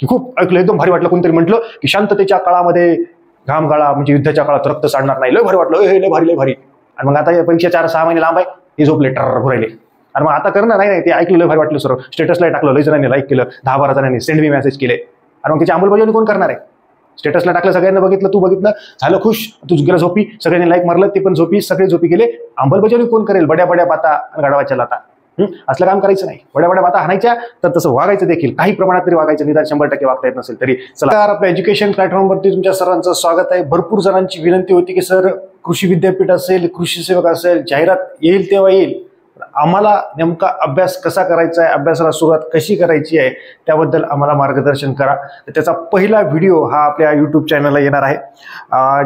की खूप ऐकलं, एकदम भारी वाटलं. कोणतरी म्हटलं की शांततेच्या काळामध्ये घाम गाळा, म्हणजे युद्धाच्या काळात रक्त सांडणार नाही. लय भारी वाटलं, हे लय भारी लय भारी. आणि मग आता परीक्षा 4-6 महिने लांब आहे, हे झोपले टर राहिले. आणि मग आता करणार नाही, ते ऐकलं लय भारी वाटलं सर, स्टेटसला टाकलं, लय जणांनी लाईक केलं, 10-12 जणांनी सेंड मी मेसेज केले. आणि मग त्याची अंमलबजावणी कोण करणार आहे? स्टेटसला टाकलं, सगळ्यांना बघितलं, तू बघितलं, झालं खुश, तू गेला झोपी, सगळ्यांनी लाईक मारलं, ते पण झोपी, सगळे झोपी गेले. अंमलबजावणी कोण करेल? बड्या बड्या बाता गाडवाच्या लाता. असलं काम करायचं नाही. बड्या बड्या बाता हाणायच्या, तर तसं वागायचं देखील, काही प्रमाणात तरी वागायचं, निदान 100% वागता येत नसेल तरी. चला, आपल्या एज्युकेशन प्लॅटफॉर्मवरती तुमच्या सर्वांचं स्वागत आहे. भरपूर जणांची विनंती होती की सर, कृषी विद्यापीठ असेल, कृषी सेवक असेल, जाहिरात येईल तेव्हा येईल, आम्हाला नेमका अभ्यास कसा करायचा आहे, अभ्यासाला सुरुवात कशी करायची आहे, त्याबद्दल आम्हाला मार्गदर्शन करा. तर त्याचा पहिला व्हिडिओ हा आपल्या यूट्यूब चॅनलला येणार आहे.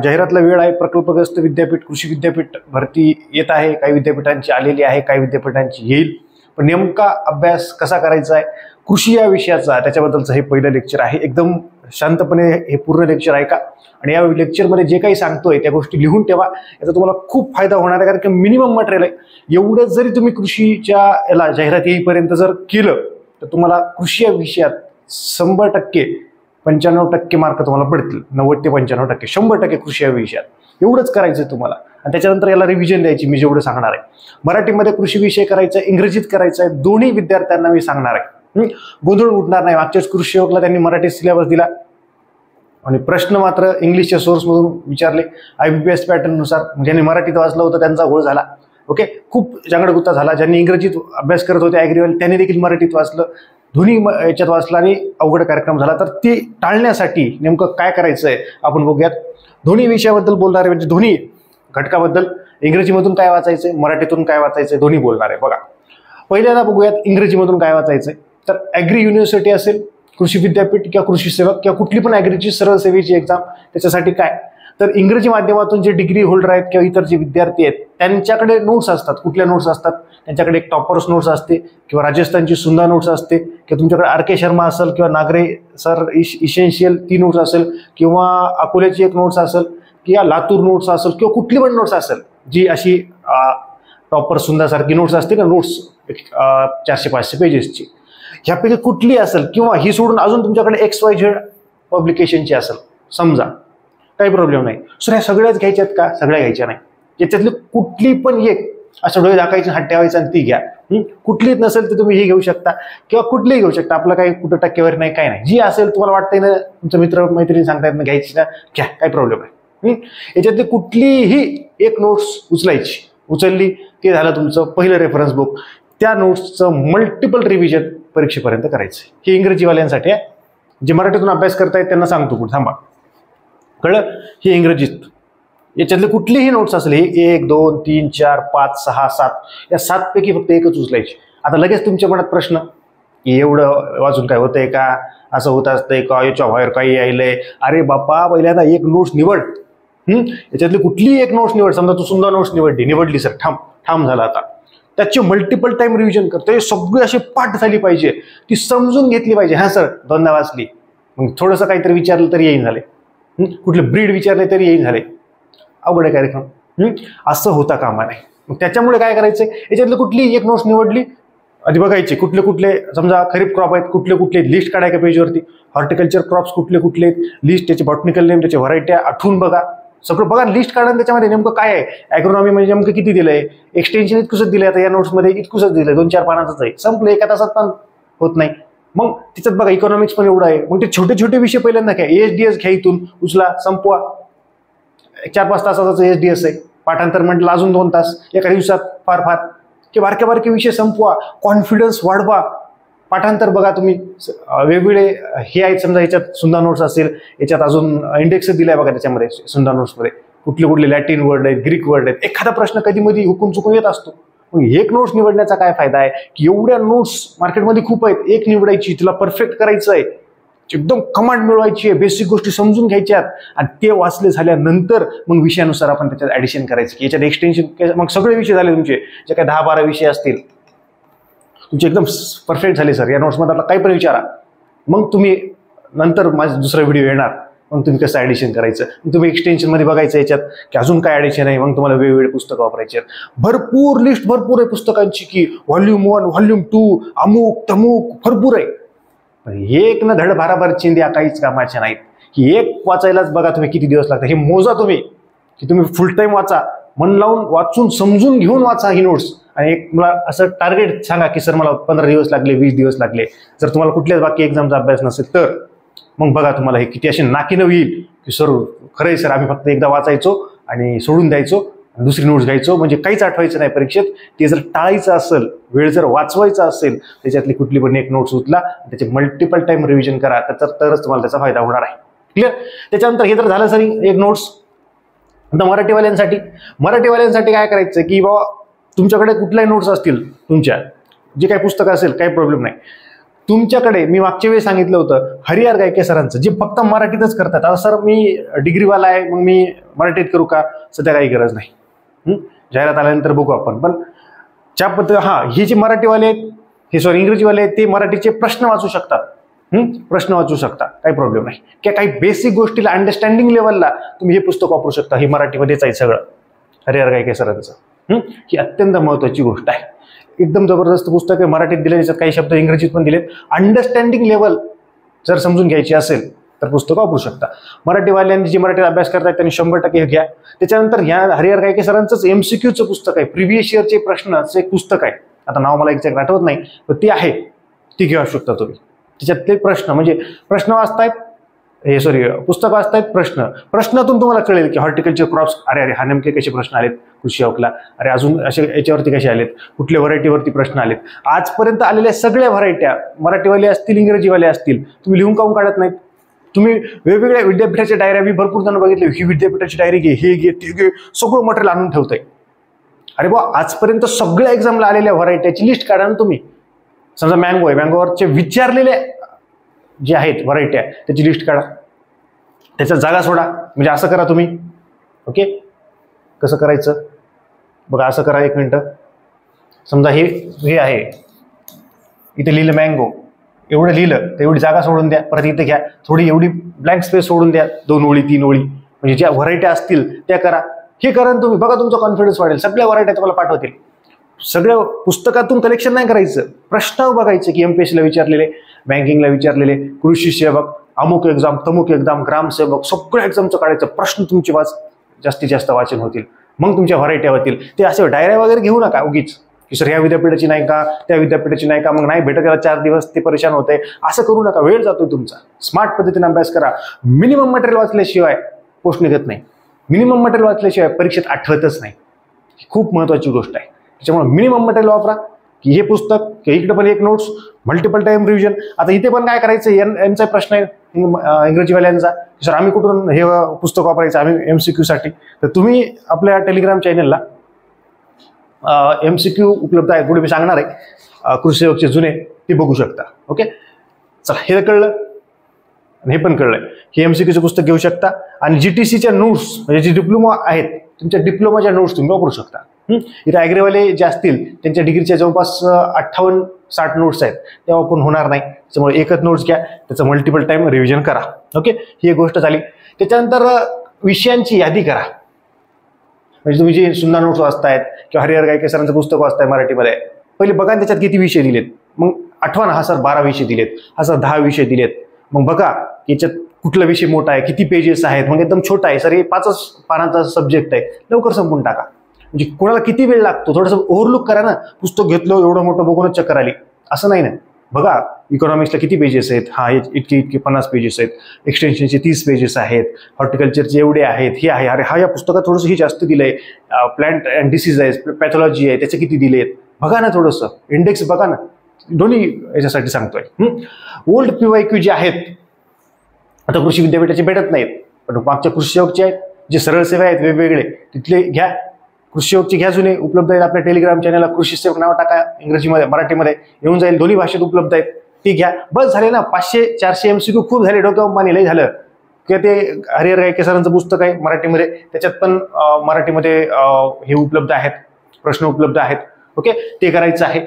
जाहिरातला वेळ आहे. प्रकल्पग्रस्त विद्यापीठ, कृषी विद्यापीठ भरती येत आहे. काही विद्यापीठांची आलेली आहे, काही विद्यापीठांची येईल. पण नेमका अभ्यास कसा करायचा आहे कृषी या विषयाचा, त्याच्याबद्दलचं हे पहिलं लेक्चर आहे. एकदम शांतपणे हे पूर्ण लेक्चर ऐका आणि या लेक्चरमध्ये जे काही सांगतोय त्या गोष्टी लिहून ठेवा. याचा तुम्हाला खूप फायदा होणार आहे, कारण की मिनिमम मटेरियल आहे. एवढं जरी तुम्ही कृषीच्या याला जाहिरात येईपर्यंत जर केलं तर तुम्हाला कृषी या विषयात 100% 95% मार्क तुम्हाला पडतील. 90 ते 95%, 100% कृषी या विषयात एवढंच करायचं तुम्हाला. आणि त्याच्यानंतर याला रिव्हिजन द्यायची, मी जेवढं सांगणार आहे. मराठीमध्ये कृषी विषय करायचा आहे, इंग्रजीत करायचं आहे, दोन्ही विद्यार्थ्यांना मी सांगणार आहे. गोंधळ उठणार नाही. मागच्याच कृषी सेवकला त्यांनी मराठी सिलेबस दिला आणि प्रश्न मात्र इंग्लिशच्या सोर्समधून विचारले, IBPS पॅटर्ननुसार. ज्यांनी मराठीत वाचलं होतं त्यांचा घोळ झाला. ओके, खूप जांगडगुत्ता झाला. ज्यांनी इंग्रजीत अभ्यास करत होते ॲग्रीवाले त्यांनी देखील मराठीत वाचलं, दोन्ही याच्यात वाचलं आणि अवघड कार्यक्रम झाला. तर ते टाळण्यासाठी नेमकं काय करायचं आहे आपण बघूयात. दोन्ही विषयाबद्दल बोलणार आहे, म्हणजे दोन्ही घटकाबद्दल. इंग्रजीमधून काय वाचायचंय, मराठीतून काय वाचायचंय, दोन्ही बोलणार आहे. बघा, पहिल्यांदा बघूयात इंग्रजीमधून काय वाचायचंय. तर ॲग्री युनिव्हर्सिटी असेल, कृषी विद्यापीठ किंवा कृषी सेवक किंवा कुठली पण ॲग्रीची सरळ सेवेची एक्झाम, त्याच्यासाठी काय तर इंग्रजी माध्यमातून जे डिग्री होल्डर आहेत किंवा इतर जे विद्यार्थी आहेत त्यांच्याकडे नोट्स असतात. कुठल्या नोट्स असतात? त्यांच्याकडे एक टॉपर्स नोट्स असते, किंवा राजस्थानची सुंदर नोट्स असते, किंवा तुमच्याकडे RK शर्मा असेल, किंवा नागरे सर इसेन्शियल ती नोट्स असेल, किंवा अकोल्याची एक नोट्स असेल, किंवा लातूर नोट्स असेल, किंवा कुठली पण नोट्स असेल जी अशी टॉपर सुंदरसारखी नोट्स असते का, नोट्स 400-500 पेजेसची, ह्यापैकी कुठली असेल, किंवा ही सोडून अजून तुमच्याकडे XYZ पब्लिकेशनची असेल समजा, काही प्रॉब्लेम नाही. सर ह्या सगळ्याच घ्यायच्यात का? सगळ्या घ्यायच्या नाही. याच्यातली कुठली पण एक असं डोळे दाखायचे, हात ठेवायचं आणि ती घ्या. कुठलीच नसेल तर तुम्ही ही घेऊ शकता किंवा कुठलीही घेऊ शकता. आपलं काही कुठं टक्केवारी नाही, काय नाही. जी असेल तुम्हाला वाटतंय ना, तुमचं मित्र मैत्रिणी सांगतायत ना घ्यायची ना, घ्या, काही प्रॉब्लेम नाही. याच्यातली कुठलीही एक नोट्स उचलली ते झालं तुमचं पहिलं रेफरन्स बुक. त्या नोट्सचं मल्टिपल रिव्हिजन परीक्षेपर्यंत करायचं. हे इंग्रजीवाल्यांसाठी आहे. जे मराठीतून अभ्यास करतायत त्यांना सांगतो पुढे, थांबा. कळलं? हे इंग्रजीत. याच्यातले कुठलीही नोट्स असेल, हे 1, 2, 3, 4, 5, 6, 7 या 7 पैकी फक्त एकच उचलायची. आता लगेच तुमच्या मनात प्रश्न, एवढं वाचून काय होतंय का, असं होत असतंय का, याच्या बाहेर काही यायलंय? अरे बापा, पहिल्यांदा एक नोट्स निवड. याच्यातली कुठलीही एक नोट्स निवड. समजा तू सुंदर नोट्स निवडली सर, ठाम झाला. आता त्याची मल्टिपल टाइम रिव्हिजन करतो. सगळी अशी पाठ झाली पाहिजे, ती समजून घेतली पाहिजे. हा सर, दोनदा वाचली, मग थोडंसं काहीतरी विचारलं तरी येईन झाले, कुठले ब्रीड विचारले तरी येईन झाले. अवघड आहे कार्यक्रम. असं होता कामा नाही. मग त्याच्यामुळे काय करायचंय, याच्यातलं कुठली एक नोट्स निवडली, आधी बघायचे कुठले कुठले, समजा खरीप क्रॉप आहेत, कुठले कुठले लिस्ट काढायच्या पेजवरती. हॉर्टिकल्चर क्रॉप्स कुठले कुठले, लिस्ट, त्याचे बॉटनिकल नेम, त्याच्या व्हरायट्या आठवून बघा. सगळं बघा, लिस्ट काढा. त्याच्यामध्ये नेमकं काय आहे, ॲग्रोनॉमी म्हणजे नेमकं किती दिलंय, एक्सटेन्शन इतकुसच दिलंय. आता या नोट्समध्ये इतकुसच दिलंय, 2-4 पानाचंच आहे, संपलं, एका तासात पण होत नाही. मग तिच्यात बघा इकॉनॉमिक्स पण एवढं आहे. मग ते छोटे छोटे विषय पहिल्यांदा काय, ASDS घ्या, इथून उचला, संपवा. 4-5 तासाचं ASDS आहे. पाठांतर म्हटलं अजून 2 तास एका दिवसात, फार की बारके बारके विषय संपवा. कॉन्फिडन्स वाढवा. पाठांतर बघा तुम्ही, वेगवेगळे हे आहेत. समजा याच्यात सुंदर नोट्स असेल, याच्यात अजून इंडेक्स दिलाय बघा त्याच्यामध्ये सुंदर नोट्समध्ये, कुठले कुठले लॅटिन वर्ड आहेत, ग्रीक वर्ड आहेत. एखादा प्रश्न कधी मध्ये हुकून चुकून येत असतो. मग एक नोट्स निवडण्याचा काय फायदा आहे की एवढ्या नोट्स मार्केटमध्ये खूप आहेत, एक निवडायची, तिला परफेक्ट करायचं आहे, एकदम कमांड मिळवायची आहे, बेसिक गोष्टी समजून घ्यायच्यात, आणि ते वाचले झाल्यानंतर मग विषयानुसार आपण त्याच्यात ऍडिशन करायचं की याच्यात एक्सटेन्शन. मग सगळे विषय झाले तुमचे, जे काही 10-12 विषय असतील तुमचे एकदम परफेक्ट झाले सर. या नोट्समध्ये आपला काही पण विचारा, मग तुम्ही नंतर माझा दुसरा व्हिडिओ येणार, मग तुम्ही कसं ऍडिशन करायचं. मग तुम्ही एक्सटेन्शनमध्ये बघायचं याच्यात की अजून काय ऍडिशन आहे. मग तुम्हाला वेगवेगळे पुस्तकं वापरायचे आहेत. भरपूर लिस्ट आहे पुस्तकांची की व्हॉल्यूम 1, व्हॉल्यूम 2, अमुक तमुक भरपूर आहे. एक न धड भाराभर चिंध्या काहीच कामाच्या नाहीत. ही एक वाचायलाच बघा तुम्ही किती दिवस लागतात. हे मोजा तुम्ही की तुम्ही फुल टाइम वाचा, मन लावून वाचून समजून घेऊन वाचा ही नोट्स. आणि एक मला असं टार्गेट सांगा की सर मला 15 दिवस लागले, 20 दिवस लागले. जर तुम्हाला कुठल्याच बाकी एक्झामचा अभ्यास नसेल तर मग बघा तुम्हाला हे किती असे नाकीनऊ येईल की सर खरंय सर आम्ही फक्त एकदा वाचायचो आणि सोडून द्यायचो, दुसरी नोट्स घ्यायचो म्हणजे काहीच आठवायचं नाही परीक्षेत. ते जर टाळायचं असेल, वेळ जर वाचवायचा असेल, त्याच्यातली कुठली पण एक नोट्स उचला, त्याचे मल्टिपल टाइम रिव्हिजन करा, तरच तुम्हाला त्याचा फायदा होणार आहे. क्लिअर. त्याच्यानंतर हे तर झालं सर एक नोट्स. आता मराठीवाल्यांसाठी काय करायचं की बाबा तुमच्याकडे कुठल्याही नोट्स असतील, तुमच्या जे काही पुस्तकं असेल काही प्रॉब्लेम नाही. तुमच्याकडे मी मागच्या वेळी सांगितलं होतं हरिहर गायके सरांचं, जे फक्त मराठीतच करतात. आता सर मी डिग्रीवाला आहे मग मी मराठीत करू का? सध्या काही गरज नाही. जाहिरात आल्यानंतर बघू आपण. पण ज्या पद्धती हे जे मराठीवाले आहेत, हे सॉरी इंग्रजीवाले आहेत, ते मराठीचे प्रश्न वाचू शकतात. प्रश्न वाचू शकता, काही प्रॉब्लेम नाही. किंवा काही बेसिक गोष्टीला अंडरस्टँडिंग लेवलला तुम्ही हे पुस्तक वापरू शकता. हे मराठीमध्येच आहे सगळं हरिहर गायके सरांचं. ही अत्यंत महत्वाची गोष्ट आहे. एकदम जबरदस्त पुस्तक आहे. मराठीत दिले, त्याच्यात काही शब्द इंग्रजीत पण दिलेत. अंडरस्टँडिंग लेवल जर समजून घ्यायची असेल तर पुस्तक वापरू शकता. मराठीवाल्यांनी जे मराठीत अभ्यास करतायत त्यांनी 100% घ्या. त्याच्यानंतर ह्या हरिहर गायके सरांचंच MCQचं पुस्तक आहे, प्रिव्हियस इयरचे प्रश्नचं एक पुस्तक आहे. आता नाव मला एक्झॅक्ट आठवत नाही, पण ती आहे, ती घेऊ शकता तुम्ही. त्याच्यातले प्रश्न म्हणजे प्रश्न वाचतायत, पुस्तक वाचतायत, प्रश्नातून तुम्हाला कळेल की हॉर्टिकल्चर क्रॉप्स, अरे हा नेमके कसे प्रश्न आलेत कृषी हवकला, अरे अजून असे याच्यावरती कसे आलेत, कुठल्या व्हरायटीवरती प्रश्न आलेत. आजपर्यंत आलेल्या सगळ्या व्हरायट्या, मराठीवाले असतील इंग्रजीवाले असतील, तुम्ही लिहून काऊन काढत नाहीत? तुम्ही वेगवेगळ्या विद्यापीठाच्या डायऱ्या, मी भरपूर जण बघितले, ही विद्यापीठाची डायरी घे, हे घे, ते घे, सगळं मटेरियल आणून ठेवतंय. अरे बा आजपर्यंत सगळ्या एक्झामला आलेल्या व्हरायट्याची लिस्ट काढा ना तुम्ही. समजा मँगो आहे, मँगोवरचे विचारलेले जे आहेत व्हरायट्या त्याची लिस्ट काढा, त्याच्यात जागा सोडा. म्हणजे असं करा तुम्ही. ओके, कसं करायचं बघा, असं करा. एक मिनिट. समजा हे आहे, इथे लिहिलं मँगो, एवढं लिहिलं तर एवढी जागा सोडून द्या. परत इथे घ्या थोडी एवढी ब्लँक स्पेस सोडून द्या, 2 ओळी 3 ओळी, म्हणजे ज्या व्हरायट्या असतील त्या करा. हे करा तुम्ही, बघा तुमचा कॉन्फिडन्स वाढेल. सगळ्या व्हरायट्या तुम्हाला पाठवतील. सगळं पुस्तकातून कलेक्शन नाही करायचं, प्रश्न बघायचे की MPSCला विचारलेले, बँकिंगला विचारलेले, कृषी सेवक, अमुक एक्झाम, तमुक एक्झाम, ग्रामसेवक, सगळ्या एक्झामचं काढायचं. प्रश्न तुमचे जास्तीत जास्त वाचन होतील, मग तुमच्या व्हरायट्या होतील. ते असे डायऱ्या वगैरे घेऊ नका उगीच की सर ह्या विद्यापीठाची नाही का, त्या विद्यापीठाची नाही का, मग नाही भेटत त्याला 4 दिवस ते परेशान होते. असं करू नका, वेळ जातोय तुमचा. स्मार्ट पद्धतीने अभ्यास करा. मिनिमम मटेरियल वाचल्याशिवाय पोस्ट निघत नाही. मिनिमम मटेरियल वाचल्याशिवाय परीक्षेत आठवतच नाही. ही खूप महत्वाची गोष्ट आहे. त्याच्यामुळे मिनिमम मटेरियल वापरा. की हे पुस्तक, इकडे पण एक नोट्स, मल्टिपल टाइम रिव्हिजन. आता इथे पण काय करायचं, यांचा प्रश्न आहे इंग्रजीवाल्यांचा, सर आम्ही कुठून हे पुस्तक वापरायचं आम्ही MCQ साठी. तर तुम्ही आपल्या टेलिग्राम चॅनलला MCQ उपलब्ध आहे, पुढे मी सांगणार आहे, कृषी सेवकचे जुने, ते बघू शकता. ओके, चला हे कळलं आणि हे पण कळलंय की MCQचं पुस्तक घेऊ शकता. आणि GTCच्या नोट्स म्हणजे जे डिप्लोमा आहेत, तुमच्या डिप्लोमाच्या नोट्स तुम्ही वापरू शकता. इथे ॲग्रीवाले जे असतील त्यांच्या डिग्रीच्या जवळपास 58-60 नोट्स आहेत, त्या वापरून होणार नाही. त्याच्यामुळे एकच नोट्स घ्या, त्याचं मल्टिपल टाइम रिव्हिजन करा. ओके, ही एक गोष्ट झाली. त्याच्यानंतर विषयांची यादी करा. म्हणजे तुम्ही जे सुंदर नोट्स वाचतायत किंवा हरिहर गायके सरांचं पुस्तक वाचताय मराठीमध्ये, पहिले बघा त्याच्यात किती विषय दिलेत. मग आठवा ना, हा सर 12 विषय दिलेत, हा सर 10 विषय दिलेत. मग बघा याच्यात कुठला विषय मोठा आहे, किती पेजेस आहेत. मग एकदम छोटा आहे सर, हे 5 पानांचा सब्जेक्ट आहे, लवकर संपून टाका. म्हणजे कोणाला किती वेळ लागतो, थोडंसं ओव्हरलुक करा ना. पुस्तक घेतलं एवढं मोठं बघूनच चक्कर आली, असं नाही ना. बघा इकॉनॉमिक्सला किती पेजेस आहेत, हा इतके 50 पेजेस आहेत, एक्सटेन्शनचे 30 पेजेस आहेत, हॉर्टिकल्चरचे एवढे आहेत, हे आहे. अरे हा या पुस्तकात थोडंसं हे जास्त दिलंय, प्लांट अँड डिसीज आहे, पॅथॉलॉजी आहे, त्याचे किती दिलेत बघा ना. थोडंसं इंडेक्स बघा ना. दोन्ही याच्यासाठी सांगतोय. ओल्ड PYQ जे आहेत, आता कृषी विद्यापीठाचे भेटत नाहीत, पण मागच्या कृषी सेवकचे आहेत, जे सरळ सेवा आहेत वेगवेगळे, तिथले घ्या. कृषी सेवकचे घ्या, जुने उपलब्ध आहेत आपल्या टेलिग्राम चॅनलला. कृषी सेवक नाव टाका, इंग्रजीमध्ये मराठीमध्ये येऊन जाईल, दोन्ही भाषेत उपलब्ध आहेत. ती घ्या, बस झाले ना. 500-400 MCQ खूप झाले, डोक्यावर पाणी लय झालं. किंवा ते हरिहर गायके सरांचं पुस्तक आहे मराठीमध्ये, त्याच्यात पण मराठीमध्ये हे उपलब्ध आहेत, प्रश्न उपलब्ध आहेत. ओके, ते करायचं आहे.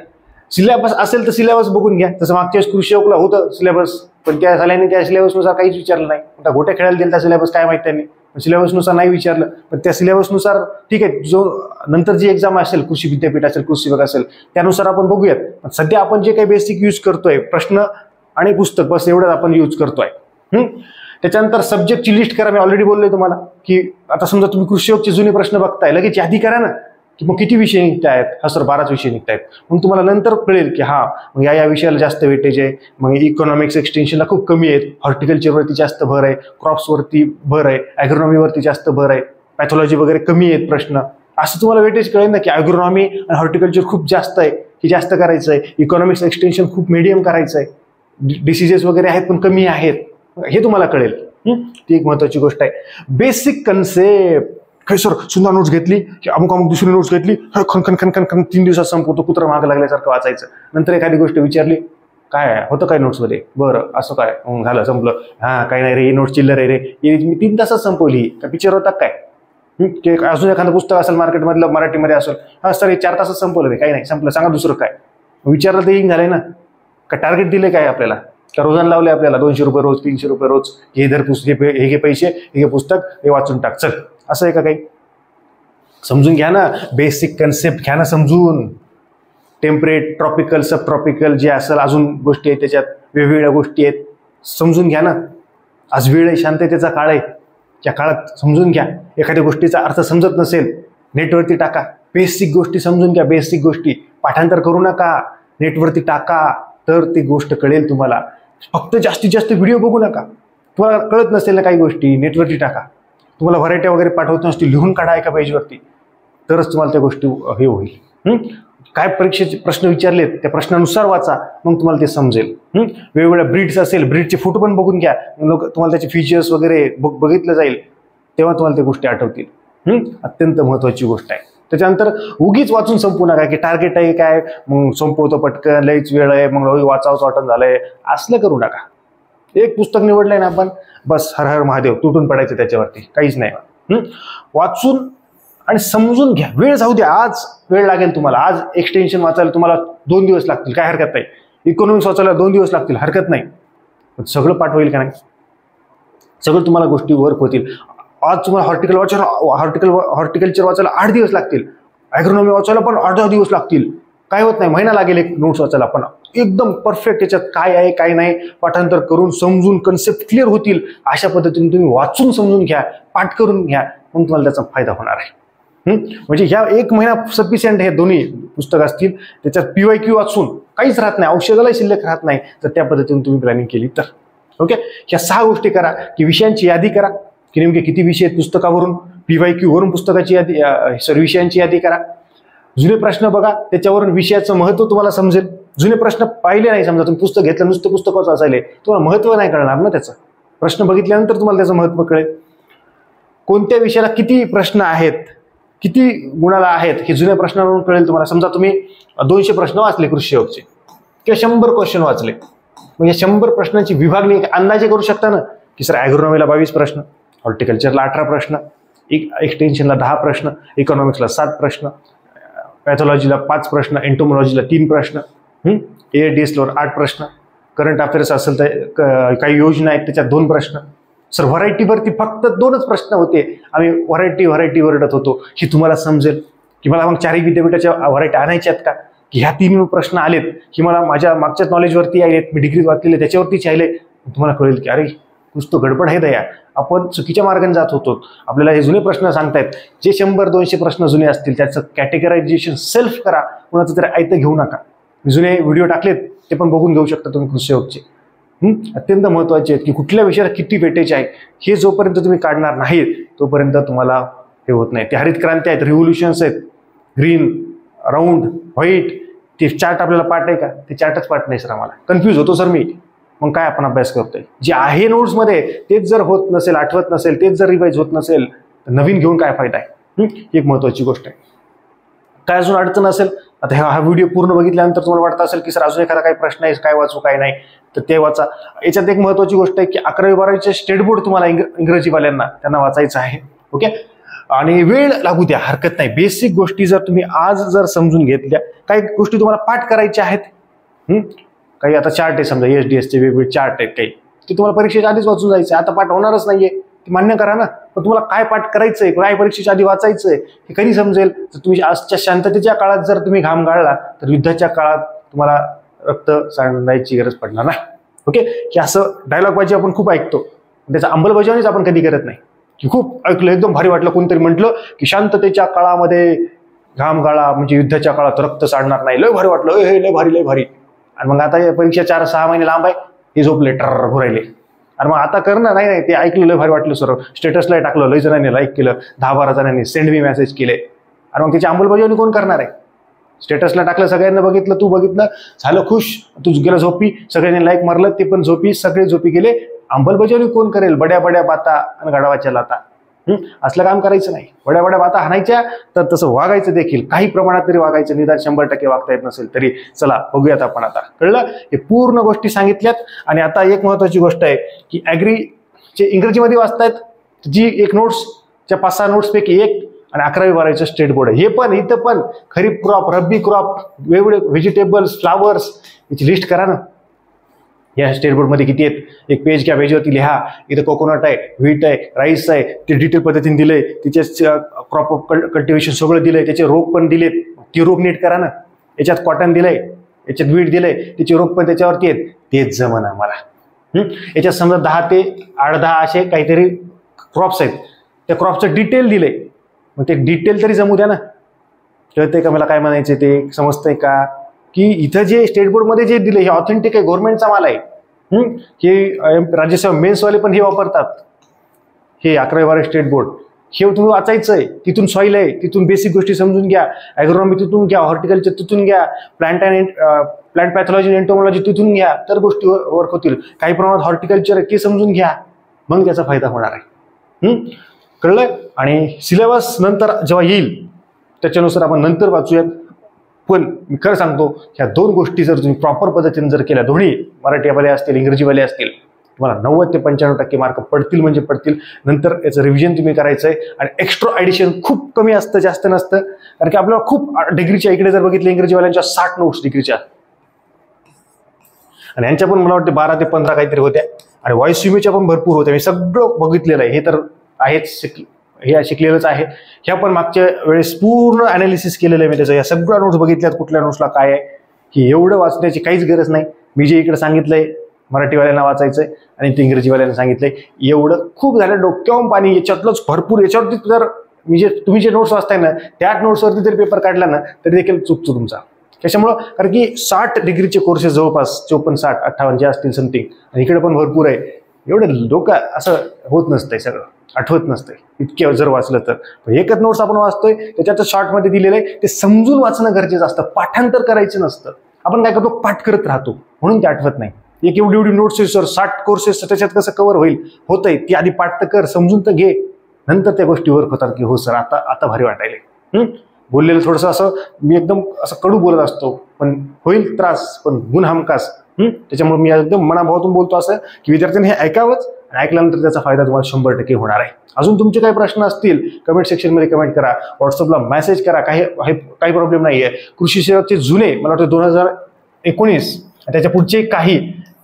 सिलेबस असेल तर सिलेबस बघून घ्या. तसं मागच्या वेळेस कृषी सेवकला होतं सिलेबस, पण त्या झाल्याने त्या सिलेबसनुसार काहीच विचारलं नाही. आता गोट्या खेळायला दिला त्या सिलेबस काय माहिती त्यांनी, सिलेबसनुसार नाही विचारलं. पण त्या सिलेबसनुसार ठीक आहे, जो नंतर जी एक्झाम असेल, कृषी विद्यापीठ असेल, कृषी विभाग असेल, त्यानुसार आपण बघूयात. सध्या आपण जे काही बेसिक यूज करतोय, प्रश्न आणि पुस्तक, बस एवढंच आपण यूज करतोय. त्याच्यानंतर सब्जेक्टची लिस्ट करा. मी ऑलरेडी बोललोय तुम्हाला की आता समजा तुम्ही कृषीयोगचे जुने प्रश्न बघताय, लगेच यादी करा ना की मग किती विषय निघतायत. हा सर 12च विषय निघतायत. मग तुम्हाला नंतर कळेल की हा मग या विषयाला जास्त वेटेज आहे, मग इकॉनॉमिक्स एक्सटेन्शनला खूप कमी आहेत, हॉर्टिकल्चरवरती जास्त भर आहे, क्रॉप्सवरती भर आहे, ॲग्रोनॉमीवरती जास्त भर आहे, पॅथॉलॉजी वगैरे कमी आहेत प्रश्न. असं तुम्हाला वेटेज कळेल ना की ॲग्रोनॉमी आणि हॉर्टिकल्चर खूप जास्त आहे, की जास्त करायचं आहे, इकॉनॉमिक्स एक्सटेन्शन खूप मीडियम करायचं आहे, डिसिजेस वगैरे आहेत पण कमी आहेत, हे तुम्हाला कळेल. ती एक महत्वाची गोष्ट आहे. Basic concept. काय सर सुंदर नोट्स घेतली की अमुक अमुक दुसरी नोट्स घेतली, खन खन खन खन 3 दिवसात संपवतो, कुत्रा मागं लागल्यासारखं वाचायचं. नंतर एखादी गोष्ट विचारली, काय होतं काय नोट्समध्ये, बरं असं काय, झालं संपलं. हा काही नाही रे, ही नोट्स चिल्लर आहे रे, मी 3 तासात संपवली. का पिक्चर होता काय? अजून एखादं पुस्तक असेल मार्केटमधलं, मराठीमध्ये असेल, हा सर हे 4 तासात संपवलं रे, काही नाही संपलं, सांगा दुसरं काय. विचारलं तर येईन झालंय ना. का टार्गेट दिले काय आपल्याला, का रोजान लावले आपल्याला 200 रुपये रोज, 300 रुपये रोज, हे धर पुस्तक, हे घे पैसे, हे घे पुस्तक, हे वाचून टाक, चल. असं आहे का काही? समजून घ्या ना, बेसिक कन्सेप्ट घ्या ना समजून. टेम्परेट, ट्रॉपिकल, सब ट्रॉपिकल जे असेल अजून गोष्टी आहेत त्याच्यात, वेगवेगळ्या गोष्टी आहेत, समजून घ्या ना. आज वेळ आहे, शांततेचा काळ आहे, या काळात समजून घ्या. एखाद्या गोष्टीचा अर्थ समजत नसेल, नेटवरती टाका, बेसिक गोष्टी समजून घ्या. बेसिक गोष्टी पाठांतर करू नका, नेटवरती टाका, तर ती गोष्ट कळेल तुम्हाला. फक्त जास्तीत जास्त व्हिडिओ बघू नका. तुम्हाला कळत नसेल ना काही गोष्टी, नेटवरती टाका. तुम्हाला व्हरायटी वगैरे पाठवत नसतील, लिहून काढा एका पेजवरती, तरच तुम्हाला त्या गोष्टी हे होईल. काय परीक्षेचे प्रश्न विचारलेत त्या प्रश्नानुसार वाचा, मग तुम्हाला ते समजेल. वेगवेगळ्या ब्रीड्स असेल, ब्रीडचे फोटो पण बघून घ्या, तुम्हाला त्याचे फीचर्स वगैरे बघितलं जाईल, तेव्हा तुम्हाला त्या गोष्टी आठवतील. अत्यंत महत्वाची गोष्ट आहे. त्याच्यानंतर उगीच वाचून संपू नका की टार्गेट आहे काय, मग संपवतो पटकन, लईच वेळ आहे, मग वाचावंच वाटण झालंय, असलं करू नका. एक पुस्तक निवडलंय ना आपण, बस हर हर महादेव तुटून पडायचं त्याच्यावरती, काहीच नाही. वाचून आणि समजून घ्या. वेळ जाऊ द्या, आज वेळ लागेल तुम्हाला. आज एक्सटेन्शन वाचायला तुम्हाला 2 दिवस लागतील, काय हरकत नाही. इकॉनॉमिक्स वाचायला 2 दिवस लागतील, हरकत नाही. पण सगळं पाठ होईल का नाही? सगळं तुम्हाला गोष्टी वर्क होतील. आज तुम्हाला हॉर्टिकल्चर वाचायला 8 दिवस लागतील, ॲग्रोनॉमी वाचायला पण 8-10 दिवस लागतील, काय होत नाही, महिना लागेल एक नोट्स वाचायला. पण एकदम परफेक्ट त्याच्यात काय आहे काय नाही पाठांतर करून समजून कन्सेप्ट क्लिअर होतील, अशा पद्धतीने तुम्ही वाचून समजून घ्या, पाठ करून घ्या, मग तुम्हाला त्याचा फायदा होणार आहे. म्हणजे ह्या 1 महिना सफिशियंट. हे दोन्ही पुस्तक असतील, त्याच्यात PYQ वाचून काहीच राहत नाही, औषधाला शिल्लक राहत नाही, तर त्या पद्धतीने तुम्ही प्लॅनिंग केली तर. ओके, ह्या 6 गोष्टी करा. की विषयांची यादी करा, की नेमके किती विषय आहेत पुस्तकावरून, PYQ वरून पुस्तकाची यादी, विषयांची यादी करा. जुने प्रश्न बघा, त्याच्यावरून विषयाचं महत्व तुम्हाला समजेल. जुने प्रश्न पाहिले नाही, समजा तुम्ही पुस्तक घेतलं, नुसतं पुस्तकच वाचायले, तुम्हाला महत्व नाही कळणार ना त्याचं. प्रश्न बघितल्यानंतर तुम्हाला त्याचं महत्व कळेल. कोणत्या विषयाला किती प्रश्न आहेत, किती गुणाला आहेत, हे जुन्या प्रश्नावरून कळेल तुम्हाला. समजा तुम्ही 200 प्रश्न वाचले कृषीयोगचे किंवा 100 क्वेश्चन वाचले, मग या 100 प्रश्नांची विभागणी अंदाजे करू शकता ना, की सर ॲग्रोनॉमीला 22 प्रश्न, हॉर्टिकल्चरला 18 प्रश्न, एक्सटेन्शनला 10 प्रश्न, इकॉनॉमिक्सला 7 प्रश्न, पॅथॉलॉजीला 5 प्रश्न, एंटोमॉलॉजीला 3 प्रश्न, ADSला 8 प्रश्न, करंट अफेअर्स असेल तर काही योजना आहेत त्याच्यात 2 प्रश्न. सर व्हरायटीवरती फक्त 2च प्रश्न होते, आम्ही व्हरायटी वरडत होतो. ही तुम्हाला समजेल की मला मग 4ही विद्यापीठाच्या व्हरायटी आणायच्यात का, की ह्या 3 प्रश्न आलेत की मला माझ्या मागच्याच नॉलेजवरती आहेत, मी डिग्री वाचलेले त्याच्यावरतीच आले. तुम्हाला कळेल की अरे नुसतं गडबड आहे दया, आपण चुकीच्या मार्गाने जात होतो. आपल्याला हे जुने प्रश्न सांगतायत, जे 100-200 प्रश्न जुने असतील त्याचं कॅटेगरायझेशन सेल्फ करा, कोणाचं तरी ऐतं घेऊ नका. जुने व्हिडिओ टाकलेत ते पण बघून घेऊ शकता तुम्ही कृषीयोगचे. अत्यंत महत्वाचे आहेत की कुठल्या विषयाला किती वेटेज आहे, हे जोपर्यंत तुम्ही काढणार नाहीत तोपर्यंत तुम्हाला हे होत नाही. ते हरित क्रांती आहेत, रिव्होल्युशन्स आहेत, ग्रीन, राऊंड, व्हाईट, ते चार्ट आपल्याला पाठ आहे का, ते चार्टच पाठ नाही सर, आम्हाला कन्फ्यूज होतो सर मी. मग काय आपण अभ्यास करतोय, जे आहे नोट्समध्ये तेच जर होत नसेल, आठवत नसेल, तेच जर रिवाइज होत नसेल, तर नवीन घेऊन काय फायदा आहे. एक महत्वाची गोष्ट आहे. काय अजून अडचण असेल, आता हा व्हिडिओ पूर्ण बघितल्यानंतर तुम्हाला वाटतं असेल की सर अजून एखादा काही प्रश्न आहे, काय वाचू काय नाही, तर ते वाचा. याच्यात एक महत्वाची गोष्ट आहे की 11वी-12वीचे स्टेट बोर्ड तुम्हाला इंग्रजीवाल्यांना त्यांना वाचायचं आहे. ओके, आणि वेळ लागू द्या, हरकत नाही. बेसिक गोष्टी जर तुम्ही आज जर समजून घेतल्या, काही गोष्टी तुम्हाला पाठ करायच्या आहेत, काही आता चार्ट आहे समजा SDSचे वेगवेगळे चार्ट आहेत, काही ते तुम्हाला परीक्षेच्या आधीच वाचून जायचं, आता पाठ होणारच नाहीये, ते मान्य करा ना. पण तुम्हाला काय पाठ करायचंय, काय परीक्षेच्या आधी वाचायचंय हे कधी समजेल, तर तुम्ही आजच्या शांततेच्या काळात जर तुम्ही घाम गाळला तर युद्धाच्या काळात तुम्हाला रक्त सांडायची गरज पडणार नाही. ओके, की असं डायलॉगबाजी आपण खूप ऐकतो, त्याचा अंमलबजावणीच आपण कधी करत नाही. की खूप ऐकलं, एकदम भारी वाटलं, कोणतरी म्हटलं की शांततेच्या काळामध्ये घाम गाळा, म्हणजे युद्धाच्या काळात रक्त सांडणार नाही. लय भारी वाटलं, हे लय भारी लय भारी. आणि मग आता परीक्षा 4-6 महिने लांब आहे, हे झोपले टर घुरायले. आणि मग आता कर ना, नाही ते ऐकलं, लय भारी वाटलं सर, स्टेटसला टाकलं, लय जणांनी लाईक केलं, 10-12 जणांनी सेंड मी मेसेज केले. आणि मग त्याची अंमलबजावणी कोण करणार आहे? स्टेटसला टाकलं, सगळ्यांना बघितलं, तू बघितलं, झालं खुश, तू गेला झोपी, सगळ्यांनी लाईक मारलं, ते पण झोपी, सगळे झोपी गेले. अंमलबजावणी कोण करेल? बड्या बड्या बाता आणि गाढवाच्या लाता. असलं काम करायचं नाही. बड्या बड्या बाता हाणायच्या, तर तसं वागायचं देखील, काही प्रमाणात तरी वागायचं, निदान 100% वागता येत नसेल तरी. चला बघूयात आपण आता. कळलं? हे पूर्ण गोष्टी सांगितल्यात. आणि आता एक महत्वाची गोष्ट आहे की ॲग्रीचे इंग्रजीमध्ये वाचतायत, जी एक नोट्सच्या 5-6 नोट्सपैकी एक, आणि 11वी-12वीचं स्टेट बोर्ड आहे. हे पण इथं पण खरीप क्रॉप, रब्बी क्रॉप, वेगवेगळे व्हेजिटेबल्स, फ्लावर्स याची लिस्ट करा ना. या स्टेट बोर्डमध्ये किती आहेत? एक पेज घ्या, पेजवरती लिहा, इथं कोकोनट आहे, व्हीट आहे, राईस आहे, ते डिटेल पद्धतीने दिलंय, तिचे क्रॉप ऑफ कल्टिवेशन सगळं दिलंय, त्याचे रोग पण दिलेत, ती रोग नीट करा ना. याच्यात कॉटन दिलंय, याच्यात व्हीट दिलंय, त्याचे रोग पण त्याच्यावरती आहेत, तेच जमना मला. याच्यात समजा 10 ते 8-10 असे काहीतरी क्रॉप्स आहेत, त्या क्रॉपचं डिटेल दिलंय, मग ते डिटेल तरी जमू द्या ना. कळतंय का मला काय म्हणायचं? ते समजतंय का? की इथं जे स्टेट बोर्डमध्ये जे दिले हे ऑथेंटिक आहे, गव्हर्नमेंटचा माल आहे. हे राज्यसेवा मेन्सवाले पण हे वापरतात. हे 11वी-12वी स्टेट बोर्ड, हे तुम्ही वाचायचं आहे. तिथून सॉईल आहे, तिथून बेसिक गोष्टी समजून घ्या, ॲग्रोनॉमी तिथून घ्या, हॉर्टिकल्चर तिथून घ्या, प्लांट पॅथॉलॉजी, एंटोमॉलॉजी तिथून घ्या, तर गोष्टी वर्क होतील. काही प्रमाणात हॉर्टिकल्चर आहे ते समजून घ्या, मग त्याचा फायदा होणार आहे. कळलं? आणि सिलेबस नंतर जेव्हा येईल त्याच्यानुसार आपण नंतर वाचूयात. पण मी खरं सांगतो, ह्या 2 गोष्टी जर तुम्ही प्रॉपर पद्धतीने जर केल्या, दोन्ही मराठीवाले असतील, इंग्रजीवाले असतील, तुम्हाला 90 ते 95% मार्क पडतील म्हणजे पडतील. नंतर याचं रिव्हिजन तुम्ही करायचं आहे. आणि एक्स्ट्रा ॲडिशन खूप कमी असतं, जास्त नसतं. कारण की आपल्याला खूप डिग्रीच्या इकडे जर बघितलं, इंग्रजीवाल्यांच्या 60 नोट्स डिग्रीच्या, आणि यांच्या पण मला वाटतं 12 ते 15 काहीतरी होत्या. आणि व्हॉइस युमीच्या पण भरपूर होत्या. मी सगळं बघितलेलं आहे. हे तर आहेच, हे शिकलेलंच आहे. ह्या पण मागच्या वेळेस पूर्ण अनालिसिस केलेलं आहे मी त्याचं. या सगळ्या नोट्स बघितल्यात, कुठल्या नोट्सला काय आहे, की एवढं वाचण्याची काहीच गरज नाही. मी जे इकडे सांगितलंय मराठीवाल्यांना वाचायचंय आणि ते इंग्रजीवाल्यांना सांगितलंय, एवढं खूप झालं. डोक्यावरून पाणी याच्यातलंच भरपूर. याच्यावरती जर तुम्ही जे नोट्स वाचताय ना, त्या नोट्सवरती जर पेपर काढला ना, तरी देखील चुकतो तुमचा. त्याच्यामुळं, कारण की 60 डिग्रीचे कोर्सेस जवळपास 54, 60, 58 जे असतील समथिंग, आणि इकडे पण भरपूर आहे. एवढं डोकं असं होत नसतंय, सगळं आठवत नसतंय इतके जर वाचलं तर. एकच नोट्स आपण वाचतोय, त्याच्यात शॉर्टमध्ये दिलेलं आहे, ते समजून वाचणं गरजेचं असतं. पाठांतर करायचं नसतं. आपण काय करतो, पाठ करत राहतो, म्हणून ते आठवत नाही. एक एवढी नोट्स आहे सर, 60 कोर्सेस, त्याच्यात कसं कव्हर होईल? होतंय, ती आधी पाठ तर कर, समजून तर घे, नंतर त्या गोष्टी वर्क होतात. की हो सर, आता भारी वाटायले. बोललेलं थोडंसं असं मी एकदम असं कडू बोलत असतो, पण होईल त्रास, पण गुण हमखास. त्याच्यामुळे मी एकदम मनाभावातून बोलतो असं, की विद्यार्थ्यांनी हे ऐकावंच, आणि ऐकल्यानंतर त्याचा फायदा तुम्हाला 100% होणार आहे. अजून तुमचे काही प्रश्न असतील, कमेंट सेक्शनमध्ये कमेंट करा, व्हॉट्सअपला मेसेज करा, काही प्रॉब्लेम नाही आहे. कृषी सेवकचे जुने, मला वाटतं 2019 त्याच्या पुढचे काही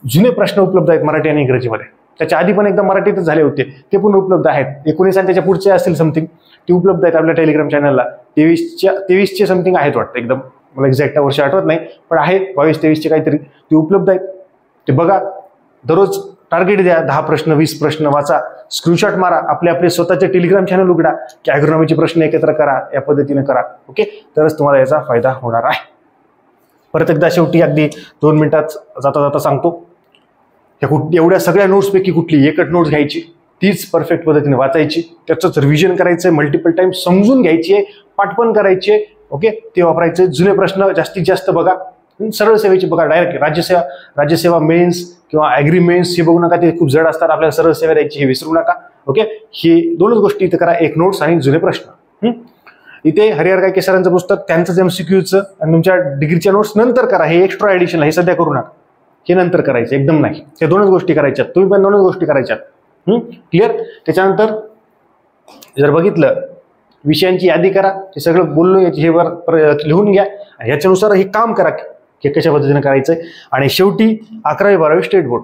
जुने प्रश्न उपलब्ध आहेत मराठी आणि इंग्रजीमध्ये. त्याच्या आधी पण एकदम मराठीतच झाले होते, ते पण उपलब्ध आहेत. 19 आणि त्याच्या पुढचे असतील समथिंग, ते उपलब्ध आहेत आपल्या टेलिग्राम चॅनलला. 23चे समथिंग आहेत वाटतं, एकदम मला एक्झॅक्ट वर्ष आठवत नाही, पण आहेत 22-23चे काहीतरी, ते उपलब्ध आहेत. ते बघा, दररोज टार्गेट द्या, 10 प्रश्न 20 प्रश्न वाचा, स्क्रीनशॉट मारा, आपले स्वतःचे टेलिग्राम चॅनल उघडा, की ॲग्रोनॉमीचे प्रश्न एकत्र करा, या पद्धतीने करा. ओके, तरच तुम्हाला याचा फायदा होणार आहे. परत एकदा शेवटी अगदी 2 मिनिटात जाता जाता सांगतो, एवढ्या सगळ्या नोट्सपैकी कुठली एकच नोट्स घ्यायची, तीच परफेक्ट पद्धतीने वाचायची, त्याचंच रिव्हिजन करायचं, मल्टिपल टाइम समजून घ्यायची आहे, पाठ पण करायची आहे. ओके, ते वापरायचे. जुने प्रश्न जास्तीत जास्त बघा, सरळ सेवेचे बघा, डायरेक्ट राज्यसेवा मेन्स किंवा ॲग्री मेन्स हे बघू नका, ते खूप जड असतात. आपल्याला सरळ सेवा द्यायची, हे विसरू नका. ओके, ही 2च गोष्टी इथं करा, एक नोट्स आणि जुने प्रश्न. इथे हरिहर गायके सरांचं पुस्तक, त्यांचं MCQचं, आणि तुमच्या डिग्रीच्या नोट्स नंतर करा. हे एक्स्ट्रा ॲडिशन, हे सध्या करू नका, हे नंतर करायचं, एकदम नाही. त्या 2च गोष्टी करायच्यात, तुम्ही पण 2च गोष्टी करायच्यात. क्लिअर? त्याच्यानंतर जर बघितलं, विषयांची यादी करा, हे सगळं बोललो हे लिहून घ्या, आणि याच्यानुसार हे काम करा की कशा पद्धतीने करायचंय. आणि शेवटी 11वी-12वी स्टेट बोर्ड,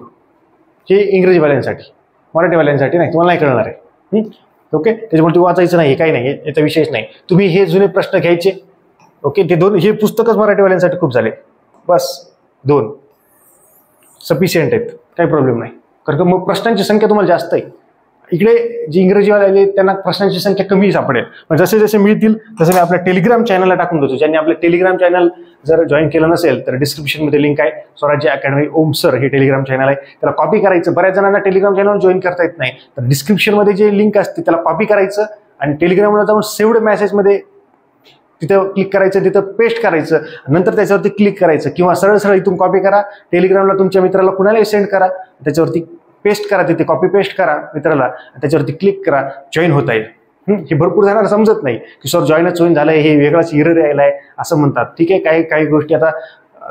हे इंग्रजीवाल्यांसाठी, मराठीवाल्यांसाठी नाही, तुम्हाला नाही कळणार आहे. ओके, त्याच्यामुळे तुम्ही वाचायचं नाही, काही नाही, याचा विषयच नाही. तुम्ही हे जुने प्रश्न घ्यायचे. ओके, ते 2 हे पुस्तकच मराठीवाल्यांसाठी खूप झाले, बस 2. सफिशियंट आहेत, काही प्रॉब्लेम नाही. कारण मग प्रश्नांची संख्या तुम्हाला जास्त आहे. इकडे जी इंग्रजीवाले आले त्यांना प्रश्नांची संख्या कमी सापडेल. पण जसे जसे मिळतील तसं मी आपल्या टेलिग्राम चॅनलला टाकून देतो. ज्यांनी आपलं टेलिग्राम चॅनल जर जॉईन केलं नसेल तर डिस्क्रिप्शनमध्ये लिंक आहे. स्वराज्य अकॅडमी ओम सर हे टेलिग्राम चॅनल आहे, त्याला कॉपी करायचं. बऱ्याच जणांना टेलिग्राम चॅनल जॉईन करता येत नाही, तर डिस्क्रिप्शनमध्ये जे लिंक असते त्याला कॉपी करायचं आणि टेलिग्रामला जाऊन सेव्ड मेसेजमध्ये तिथं क्लिक करायचं, तिथं पेस्ट करायचं, नंतर त्याच्यावरती क्लिक करायचं किंवा सरळ सरळ इथून कॉपी करा, टेलिग्रामला तुमच्या मित्राला कुणालाही सेंड करा, त्याच्यावरती पेस्ट करा, तिथे कॉपी पेस्ट करा मित्राला, त्याच्यावरती क्लिक करा, जॉईन होता येईल. हे भरपूर जणांना समजत नाही की सर जॉईनच झालंय, हे वेगळाच एरर यायलाय असं म्हणतात. ठीक आहे, काही काही गोष्टी आता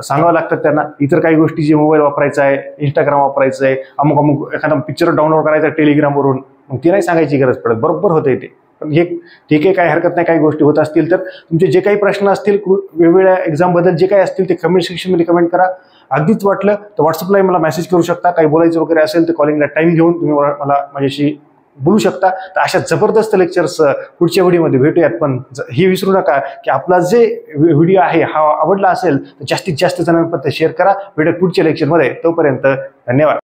सांगावं लागतात त्यांना. इतर काही गोष्टी जे मोबाईल वापरायचा आहे, इंस्टाग्राम वापरायचं आहे, अमुक अमुक एखादा पिक्चर डाउनलोड करायचा आहे टेलिग्रामवरून, मग ती नाही सांगायची गरज पडत, बरोबर होते ते. पण हे ठीक आहे, काही हरकत नाही. काही गोष्टी होत असतील तर तुमचे जे काही प्रश्न असतील वेगवेगळ्या एक्झामबद्दल जे काही असतील ते कमेंट सेक्शनमध्ये कमेंट करा. अगदीच वाटलं तर व्हॉट्सअपला मला मेसेज करू शकता. काही बोलायचं वगैरे असेल तर कॉलिंगला टाइम घेऊन तुम्ही मला माझ्याशी बोलू शकता. तर अशा जबरदस्त लेक्चर्स पुढच्या व्हिडिओमध्ये भेटूयात. पण हे विसरू नका की आपला जे व्हिडिओ आहे हा आवडला असेल तर जास्तीत जास्त जणांपर्यंत शेअर करा. भेटूयात पुढच्या लेक्चरमध्ये. तोपर्यंत धन्यवाद.